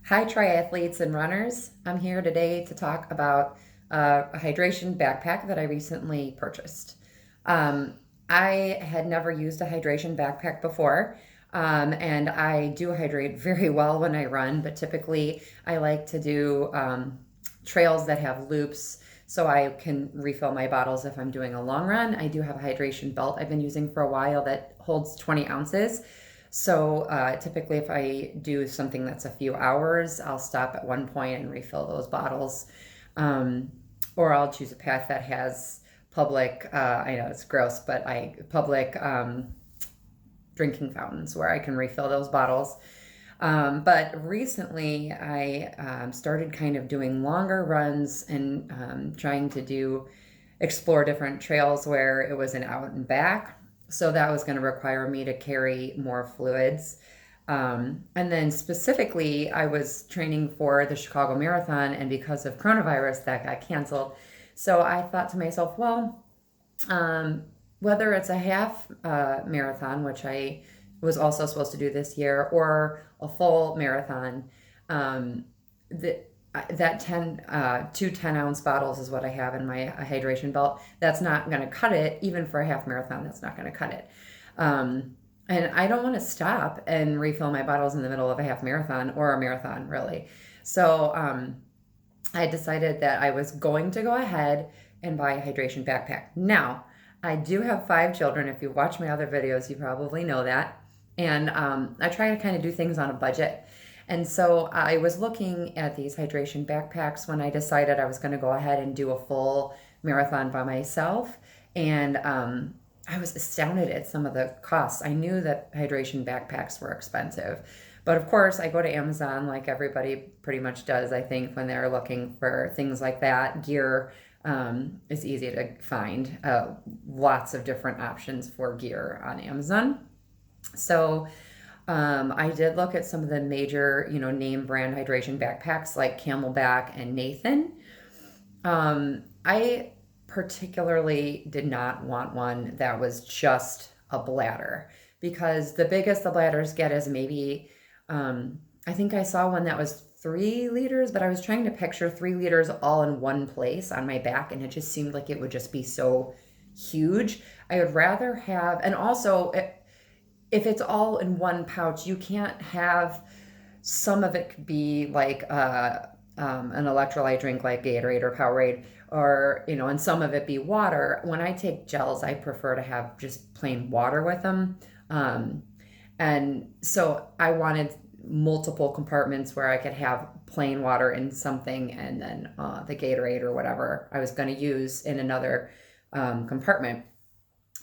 Hi, triathletes and runners. I'm here today to talk about a hydration backpack that I recently purchased. Um, I had never used a hydration backpack before, and I do hydrate very well when I run, but typically I like to do trails that have loops so I can refill my bottles if I'm doing a long run. I do have a hydration belt I've been using for a while that holds 20 ounces. So typically, if I do something that's a few hours, I'll stop at one point and refill those bottles. Um, or I'll choose a path that has public, I know it's gross, but public drinking fountains where I can refill those bottles. But recently, I started kind of doing longer runs and trying to explore different trails where it was an out and back. So that was going to require me to carry more fluids. And then specifically, I was training for the Chicago Marathon, and because of coronavirus, that got canceled. So I thought to myself, well, um, whether it's a half marathon, which I was also supposed to do this year, or a full marathon, um, the, that 10 ounce bottles is what I have in my hydration belt. That's not going to cut it. Even for a half marathon, that's not going to cut it. Um, and I don't want to stop and refill my bottles in the middle of a half marathon or a marathon, really. So I decided that I was going to go ahead and buy a hydration backpack. Now, I do have 5 children. If you watch my other videos, you probably know that. And I try to kind of do things on a budget. And so I was looking at these hydration backpacks when I decided I was going to go ahead and do a full marathon by myself. And I was astounded at some of the costs. I knew that hydration backpacks were expensive. But of course, I go to Amazon like everybody pretty much does, I think, when they're looking for things like that. Gear is easy to find. Lots of different options for gear on Amazon. So I did look at some of the major, name brand hydration backpacks like Camelback and Nathan. I particularly did not want one that was just a bladder because the biggest the bladders get is maybe, I think I saw one that was 3 liters, but I was trying to picture 3 liters all in one place on my back, and it just seemed like it would just be so huge. I would rather have, and also, if it's all in one pouch, you can't have some of it could be like an electrolyte drink like Gatorade or Powerade, or and some of it be water. When I take gels, I prefer to have just plain water with them, and so I wanted multiple compartments where I could have plain water in something, and then the Gatorade or whatever I was going to use in another compartment.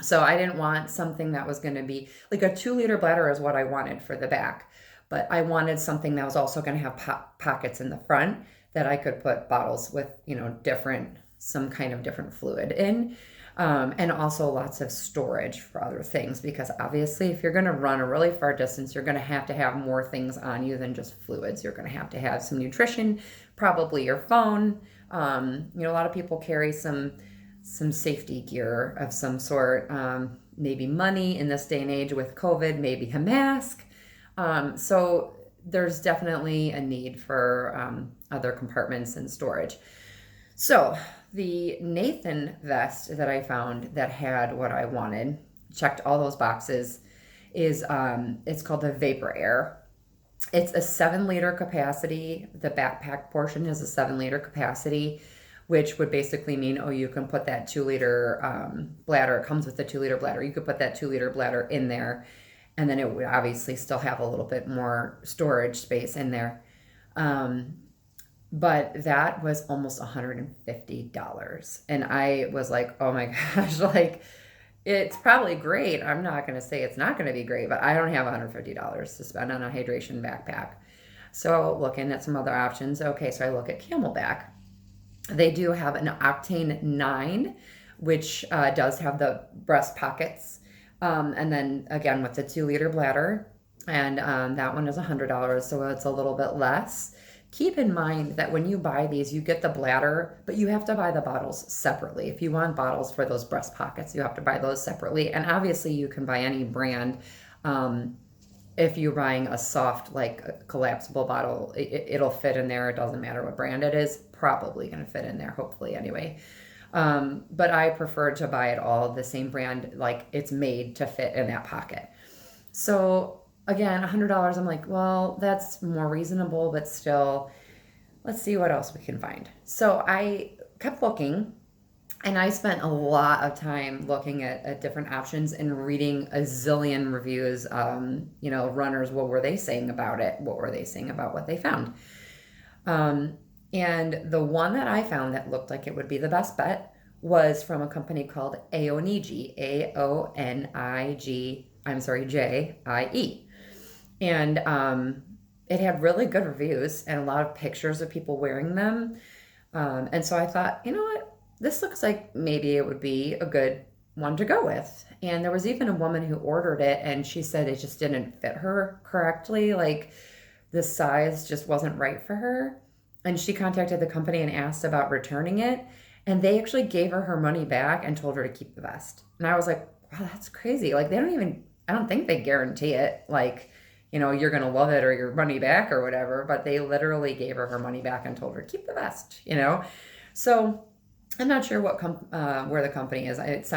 So I didn't want something that was going to be like a 2 liter bladder is what I wanted for the back. But I wanted something that was also going to have pockets in the front that I could put bottles with, some kind of different fluid in. And also lots of storage for other things, because obviously if you're going to run a really far distance, you're going to have more things on you than just fluids. You're going to have some nutrition, probably your phone. A lot of people carry some safety gear of some sort, maybe money in this day and age with COVID, maybe a mask. So there's definitely a need for other compartments and storage. So the Nathan vest that I found that had what I wanted, checked all those boxes, is it's called the Vapor Air. It's a 7 liter capacity. The backpack portion is a 7 liter capacity, which would basically mean, you can put that 2 liter bladder. It comes with a 2 liter bladder. You could put that 2 liter bladder in there, and then it would obviously still have a little bit more storage space in there. But that was almost $150. And I was like, oh my gosh, like, it's probably great. I'm not going to say it's not going to be great, but I don't have $150 to spend on a hydration backpack. So looking at some other options. Okay, so I look at Camelback. They do have an Octane 9, which does have the breast pockets. And then again with the 2 liter bladder. And that one is $100, so it's a little bit less. Keep in mind that when you buy these, you get the bladder, but you have to buy the bottles separately. If you want bottles for those breast pockets, you have to buy those separately. And obviously you can buy any brand if you're buying a soft, like a collapsible bottle, it'll fit in there. It doesn't matter what brand it is, probably going to fit in there, hopefully, anyway. But I prefer to buy it all the same brand, like it's made to fit in that pocket. So again, $100, I'm like, well, that's more reasonable, but still, let's see what else we can find. So I kept looking, and I spent a lot of time looking at different options and reading a zillion reviews. Runners, what were they saying about it? What were they saying about what they found? And the one that I found that looked like it would be the best bet was from a company called Aonijie, J-I-E. And it had really good reviews and a lot of pictures of people wearing them. And so I thought, you know what? This looks like maybe it would be a good one to go with. And there was even a woman who ordered it, and she said it just didn't fit her correctly. Like the size just wasn't right for her. And she contacted the company and asked about returning it. And they actually gave her money back and told her to keep the vest. And I was like, wow, that's crazy. Like I don't think they guarantee it. Like, you're going to love it or your money back or whatever. But they literally gave her money back and told her, keep the vest, So I'm not sure where the company is. It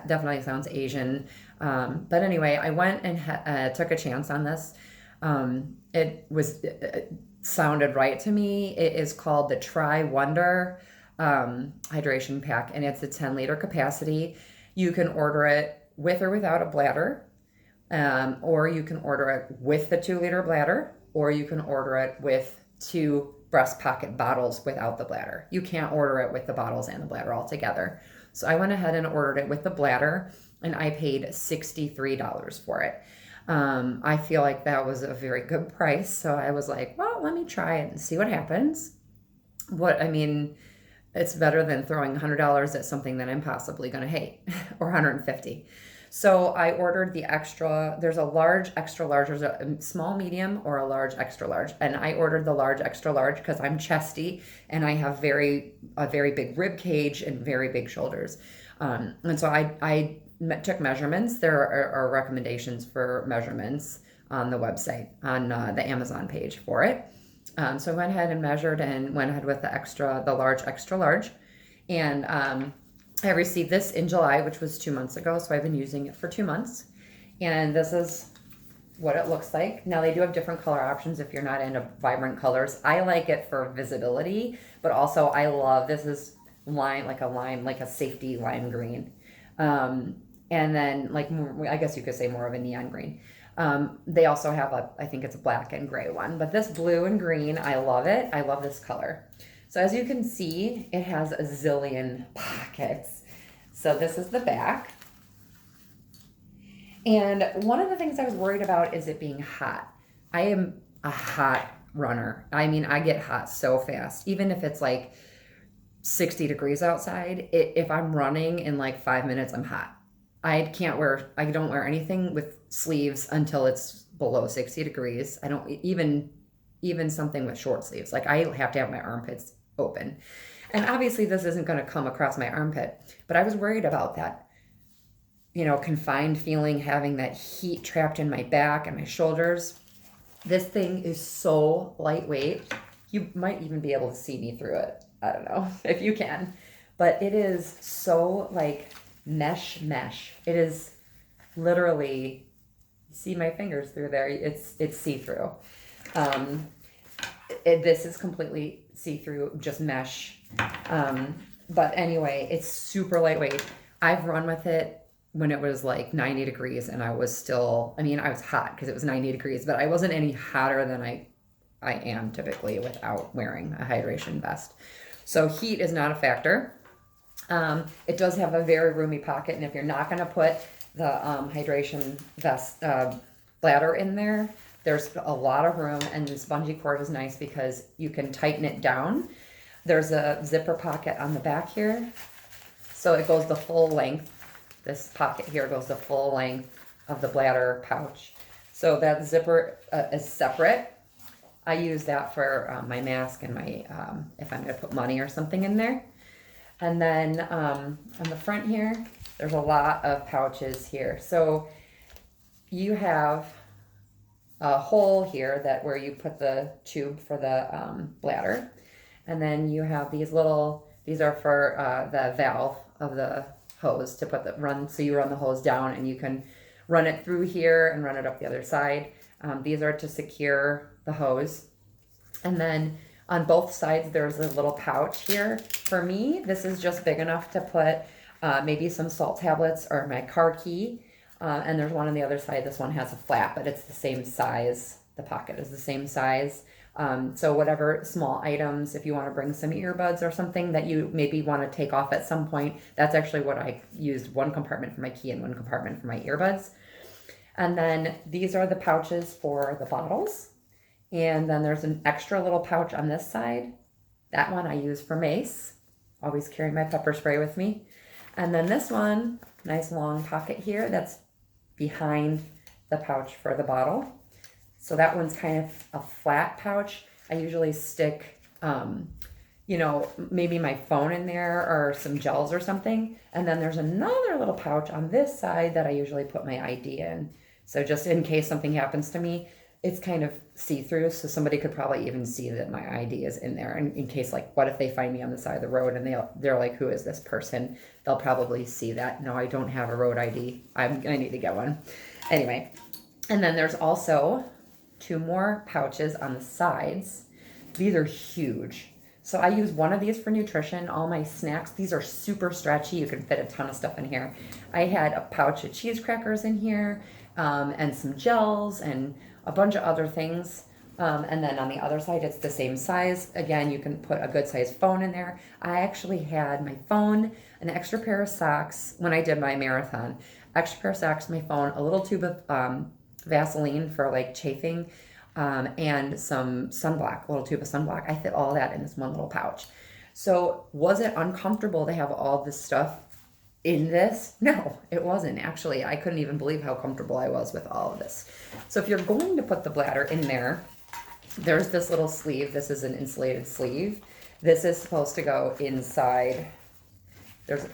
definitely sounds Asian. But anyway, I went and took a chance on this. It sounded right to me. It is called the Try Wonder hydration pack, and it's a 10-liter capacity. You can order it with or without a bladder, or you can order it with the 2-liter bladder, or you can order it with 2 breast pocket bottles without the bladder. You can't order it with the bottles and the bladder all together. So I went ahead and ordered it with the bladder, and I paid $63 for it. I feel like that was a very good price. So I was like, well, let me try it and see what happens. It's better than throwing $100 at something that I'm possibly going to hate, or $150. So I ordered the extra. There's a large, extra large. There's a small, medium, or a large, extra large. And I ordered the large, extra large because I'm chesty and I have a very big rib cage and very big shoulders. And so I took measurements. There are recommendations for measurements on the website, on the Amazon page for it. So I went ahead and measured and went ahead with the large, extra large. And I received this in July, which was 2 months ago. So I've been using it for 2 months. And this is what it looks like. Now they do have different color options if you're not into vibrant colors. I like it for visibility, but also I love, this is lime, like a safety lime green. And then I guess you could say more of a neon green. They also have I think it's a black and gray one, but this blue and green, I love it. I love this color. So as you can see, it has a zillion pockets. So this is the back. And one of the things I was worried about is it being hot. I am a hot runner. I get hot so fast. Even if it's like 60 degrees outside, if I'm running in like 5 minutes, I'm hot. I don't wear anything with sleeves until it's below 60 degrees. I don't even something with short sleeves. Like I have to have my armpits open. And obviously this isn't going to come across my armpit, but I was worried about that, confined feeling, having that heat trapped in my back and my shoulders. This thing is so lightweight. You might even be able to see me through it. I don't know if you can, but it is so like mesh. It is literally, see my fingers through there. It's see-through. This is completely see-through, just mesh. But anyway, it's super lightweight. I've run with it when it was like 90 degrees and I was hot because it was 90 degrees, but I wasn't any hotter than I am typically without wearing a hydration vest. So heat is not a factor. It does have a very roomy pocket, and if you're not going to put the hydration vest bladder in there, there's a lot of room, and the spongy cord is nice because you can tighten it down. There's a zipper pocket on the back here, so it goes the full length. This pocket here goes the full length of the bladder pouch. So that zipper is separate. I use that for my mask and my if I'm going to put money or something in there. And then on the front here, there's a lot of pouches here. So you have a hole here that where you put the tube for the bladder. And then you have these are for the valve of the hose to put the run, so you run the hose down and you can run it through here and run it up the other side. These are to secure the hose. And then on both sides, there's a little pouch here. For me, this is just big enough to put maybe some salt tablets or my car key. And there's one on the other side. This one has a flap, but it's the same size. The pocket is the same size. So whatever small items, if you want to bring some earbuds or something that you maybe want to take off at some point, that's actually what I used, one compartment for my key and one compartment for my earbuds. And then these are the pouches for the bottles. And then there's an extra little pouch on this side. That one I use for mace. Always carry my pepper spray with me. And then this one, nice long pocket here, that's behind the pouch for the bottle. So that one's kind of a flat pouch. I usually stick, maybe my phone in there or some gels or something. And then there's another little pouch on this side that I usually put my ID in. So just in case something happens to me, it's kind of see-through, so somebody could probably even see that my ID is in there. And in case, like, what if they find me on the side of the road and they're like, who is this person? They'll probably see that. No, I don't have a road ID. I need to get one. Anyway, and then there's also 2 more pouches on the sides. These are huge. So I use one of these for nutrition. All my snacks, these are super stretchy. You can fit a ton of stuff in here. I had a pouch of cheese crackers in here, and some gels and a bunch of other things. And then on the other side, it's the same size. Again, you can put a good sized phone in there. I actually had my phone, an extra pair of socks when I did my marathon, extra pair of socks, my phone, a little tube of Vaseline for like chafing, and some sunblock, a little tube of sunblock. I fit all that in this one little pouch. So was it uncomfortable to have all this stuff in this? No, it wasn't. Actually, I couldn't even believe how comfortable I was with all of this. So if you're going to put the bladder in there, there's this little sleeve. This is an insulated sleeve. This is supposed to go inside. There's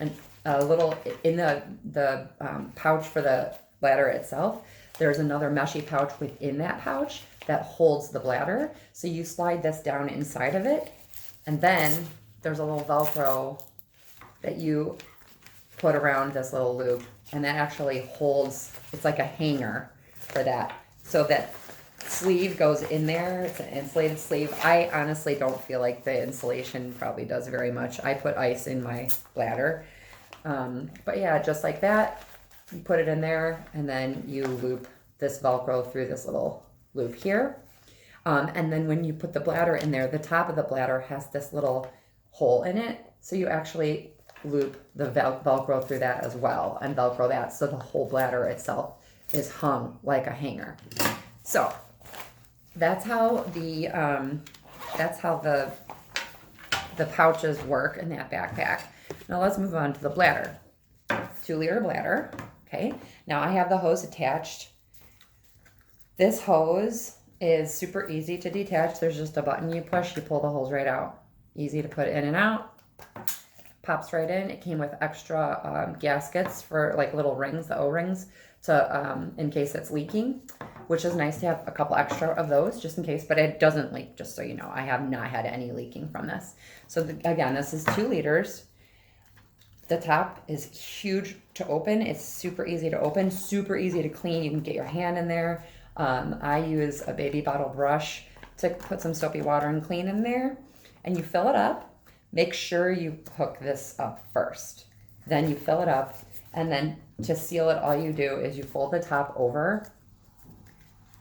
a little, in the pouch for the bladder itself, there's another meshy pouch within that pouch that holds the bladder. So you slide this down inside of it, and then there's a little Velcro that you put around this little loop, and that actually holds, it's like a hanger for that. So that sleeve goes in there. It's an insulated sleeve. I honestly don't feel like the insulation probably does very much. I put ice in my bladder. But yeah, just like that, you put it in there, and then you loop this Velcro through this little loop here. And then when you put the bladder in there, the top of the bladder has this little hole in it. So you actually loop the Velcro through that as well and Velcro that, so the whole bladder itself is hung like a hanger. So that's how the pouches work in that backpack. Now let's move on to the bladder. 2-liter bladder. Okay, now I have the hose attached. This hose is super easy to detach. There's just a button you push, you pull the hose right out. Easy to put in and out. Pops right in. It came with extra gaskets for like little rings, the O-rings, to in case it's leaking, which is nice to have a couple extra of those just in case, but it doesn't leak, just so you know. I have not had any leaking from this. So again, this is 2 liters. The top is huge to open. It's super easy to open, super easy to clean. You can get your hand in there. I use a baby bottle brush to put some soapy water and clean in there, and you fill it up. Make sure you hook this up first. Then you fill it up, and then to seal it, all you do is you fold the top over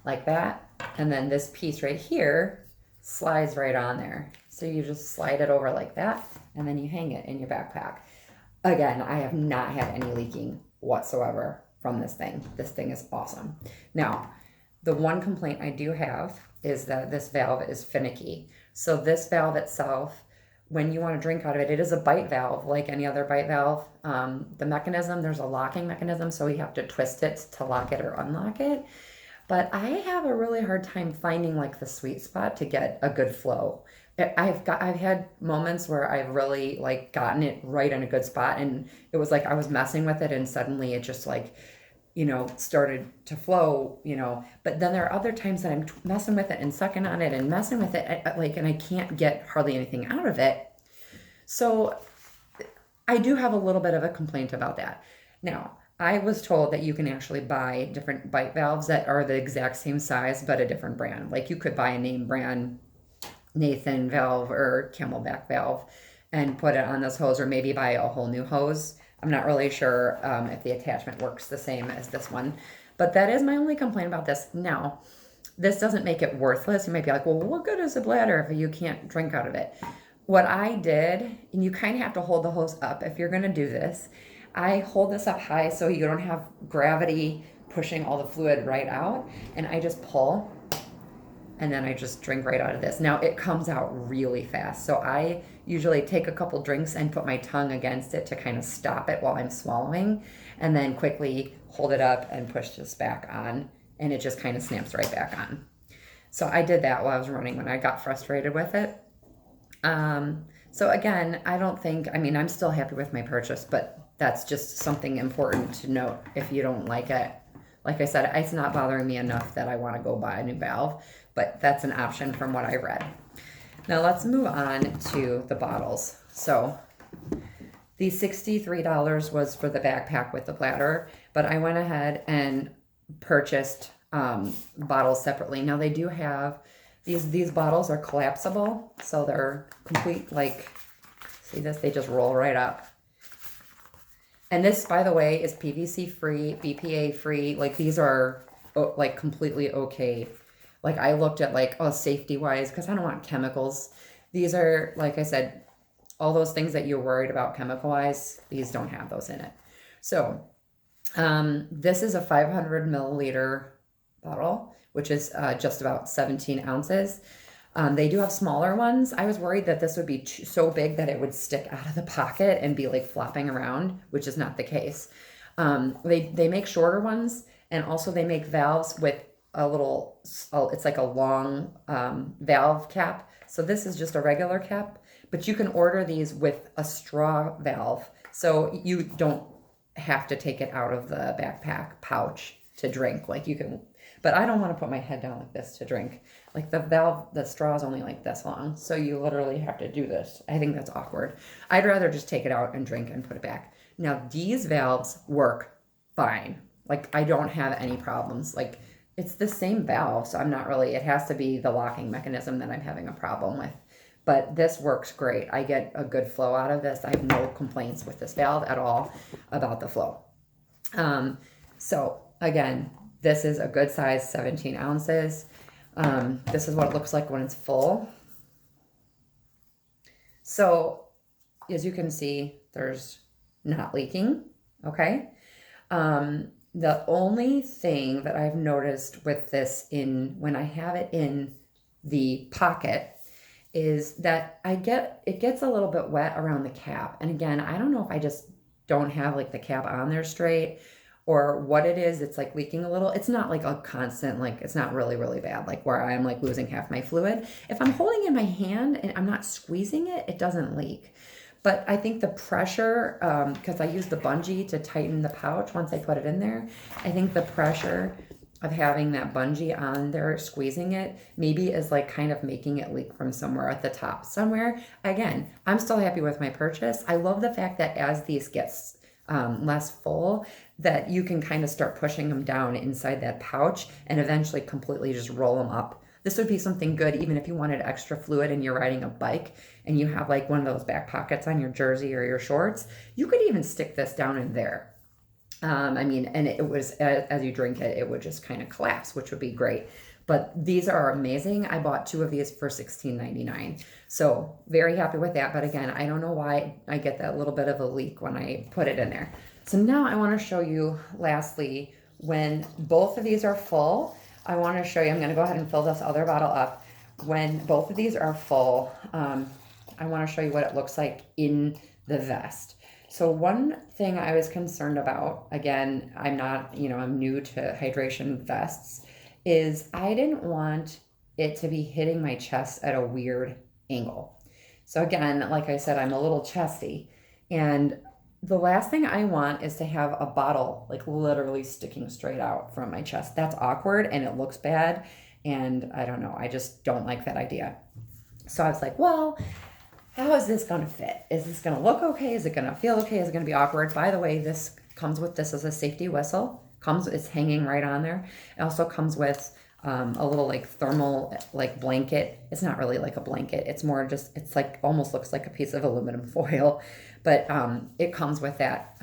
like that, and then this piece right here slides right on there. So you just slide it over like that, and then you hang it in your backpack. Again, I have not had any leaking whatsoever from this thing. This thing is awesome. Now, the one complaint I do have is that this valve is finicky. So this valve itself, when you want to drink out of it, it is a bite valve like any other bite valve. The mechanism, there's a locking mechanism, so you have to twist it to lock it or unlock it. But I have a really hard time finding like the sweet spot to get a good flow. I've had moments where I've really like gotten it right in a good spot, and it was like I was messing with it and suddenly it just like started to flow, but then there are other times that I'm messing with it and sucking on it and messing with it, and I can't get hardly anything out of it. So I do have a little bit of a complaint about that. Now, I was told that you can actually buy different bite valves that are the exact same size, but a different brand. Like you could buy a name brand Nathan valve or Camelback valve and put it on this hose, or maybe buy a whole new hose. I'm not really sure if the attachment works the same as this one, but that is my only complaint about this. Now, this doesn't make it worthless. You might be like, well, what good is a bladder if you can't drink out of it? What I did, and you kind of have to hold the hose up if you're going to do this, I hold this up high so you don't have gravity pushing all the fluid right out, and I just pull, and then I just drink right out of this. Now it comes out really fast, so I usually take a couple drinks and put my tongue against it to kind of stop it while I'm swallowing, and then quickly hold it up and push this back on, and it just kind of snaps right back on. So I did that while I was running when I got frustrated with it. So again, I'm still happy with my purchase, but that's just something important to note if you don't like it. Like I said, it's not bothering me enough that I want to go buy a new valve, but that's an option from what I read. Now let's move on to the bottles. So the $63 was for the backpack with the bladder, but I went ahead and purchased bottles separately. Now they do have these bottles are collapsible, so they're complete, see this, they just roll right up. And this, by the way, is PVC free, BPA free. These are completely okay. I looked at safety wise, because I don't want chemicals. These are, like I said, all those things that you're worried about chemical wise, these don't have those in it. So this is a 500 milliliter bottle, which is just about 17 ounces. They do have smaller ones. I was worried that this would be so big that it would stick out of the pocket and be flopping around, which is not the case. They make shorter ones, and also they make valves with a little, it's like a long valve cap. So this is just a regular cap, but you can order these with a straw valve. So you don't have to take it out of the backpack pouch to drink. You can, but I don't want to put my head down like this to drink. The valve, the straw is only this long. So you literally have to do this. I think that's awkward. I'd rather just take it out and drink and put it back. Now these valves work fine. I don't have any problems. It's the same valve. So I'm not really, it has to be the locking mechanism that I'm having a problem with. But this works great. I get a good flow out of this. I have no complaints with this valve at all about the flow. So again, this is a good size, 17 ounces. This is what it looks like when it's full. So as you can see, there's not leaking, okay? The only thing that I've noticed with this when I have it in the pocket is that it gets a little bit wet around the cap. And again, I don't know if I just don't have the cap on there straight or what it is. It's leaking a little. It's not a constant, it's not really, really bad, where I'm losing half my fluid. If I'm holding in my hand and I'm not squeezing it, it doesn't leak. But I think the pressure, because I use the bungee to tighten the pouch once I put it in there, I think the pressure of having that bungee on there, squeezing it, maybe is kind of making it leak from somewhere at the top somewhere. Again, I'm still happy with my purchase. I love the fact that as these get less full, that you can kind of start pushing them down inside that pouch and eventually completely just roll them up. This would be something good even if you wanted extra fluid and you're riding a bike and you have one of those back pockets on your jersey or your shorts. You could even stick this down in there. And it was, as you drink it, it would just kind of collapse, which would be great. But these are amazing. I bought 2 of these for $16.99. So very happy with that. But again, I don't know why I get that little bit of a leak when I put it in there. So now I want to show you, lastly, when both of these are full, I want to show you, I'm going to go ahead and fill this other bottle up. When both of these are full, I want to show you what it looks like in the vest. So one thing I was concerned about, again, I'm new to hydration vests, is I didn't want it to be hitting my chest at a weird angle. So again, like I said, I'm a little chesty, and the last thing I want is to have a bottle like literally sticking straight out from my chest. That's awkward and it looks bad. And I don't know, I just don't like that idea. So I was like, well, how is this going to fit? Is this going to look okay? Is it going to feel okay? Is it going to be awkward? By the way, this comes with this as a safety whistle. It's hanging right on there. It also comes with a little like thermal like blanket. It's not really like a blanket. It's more just, it's like almost looks like a piece of aluminum foil, but it comes with that.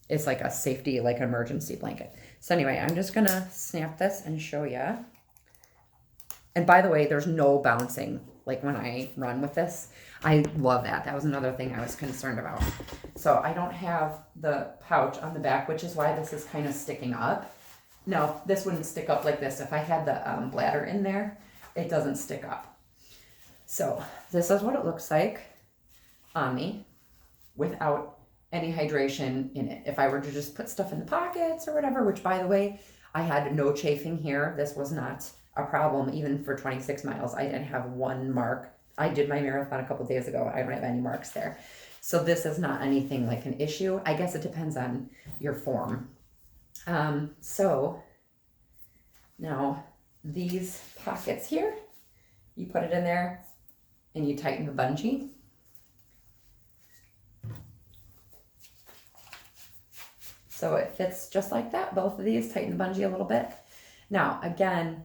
It's like a safety, like emergency blanket. So anyway, I'm just gonna snap this and show you. And by the way, there's no bouncing like when I run with this. I love that. That was another thing I was concerned about. So I don't have the pouch on the back, which is why this is kind of sticking up. No, this wouldn't stick up like this. If I had the bladder in there, it doesn't stick up. So this is what it looks like on me without any hydration in it. If I were to just put stuff in the pockets or whatever, which by the way, I had no chafing here. This was not a problem even for 26 miles. I didn't have one mark. I did my marathon a couple days ago. I don't have any marks there. So this is not anything like an issue. I guess it depends on your form. So now these pockets here, you put it in there and you tighten the bungee. So it fits just like that. Both of these tighten the bungee a little bit. Now, again,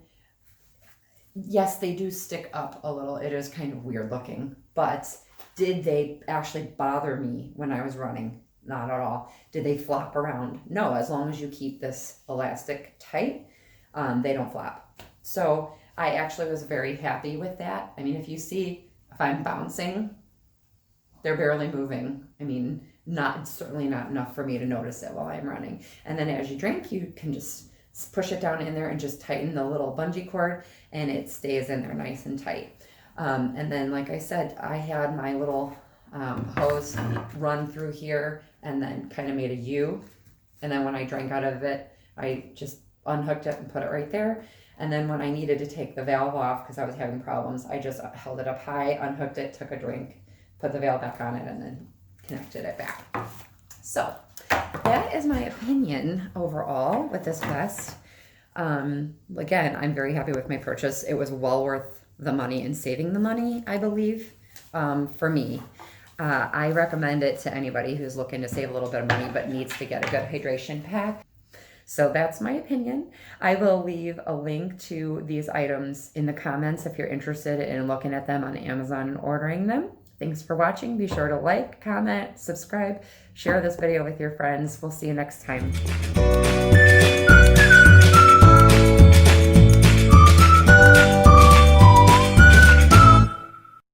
yes, they do stick up a little. It is kind of weird looking, but did they actually bother me when I was running? Not at all. Did they flop around? No, as long as you keep this elastic tight, they don't flop. So I actually was very happy with that. I mean, if you see, if I'm bouncing, they're barely moving. I mean, certainly not enough for me to notice it while I'm running. And then as you drink, you can just push it down in there and just tighten the little bungee cord and it stays in there nice and tight. And then, like I said, I had my little hose run through here and then kind of made a U. And then when I drank out of it, I just unhooked it and put it right there. And then when I needed to take the valve off because I was having problems, I just held it up high, unhooked it, took a drink, put the valve back on it, and then connected it back. So that is my opinion overall with this vest. Again, I'm very happy with my purchase. It was well worth the money and saving the money, I believe, for me. I recommend it to anybody who's looking to save a little bit of money but needs to get a good hydration pack. So that's my opinion. I will leave a link to these items in the comments if you're interested in looking at them on Amazon and ordering them. Thanks for watching. Be sure to like, comment, subscribe, share this video with your friends. We'll see you next time.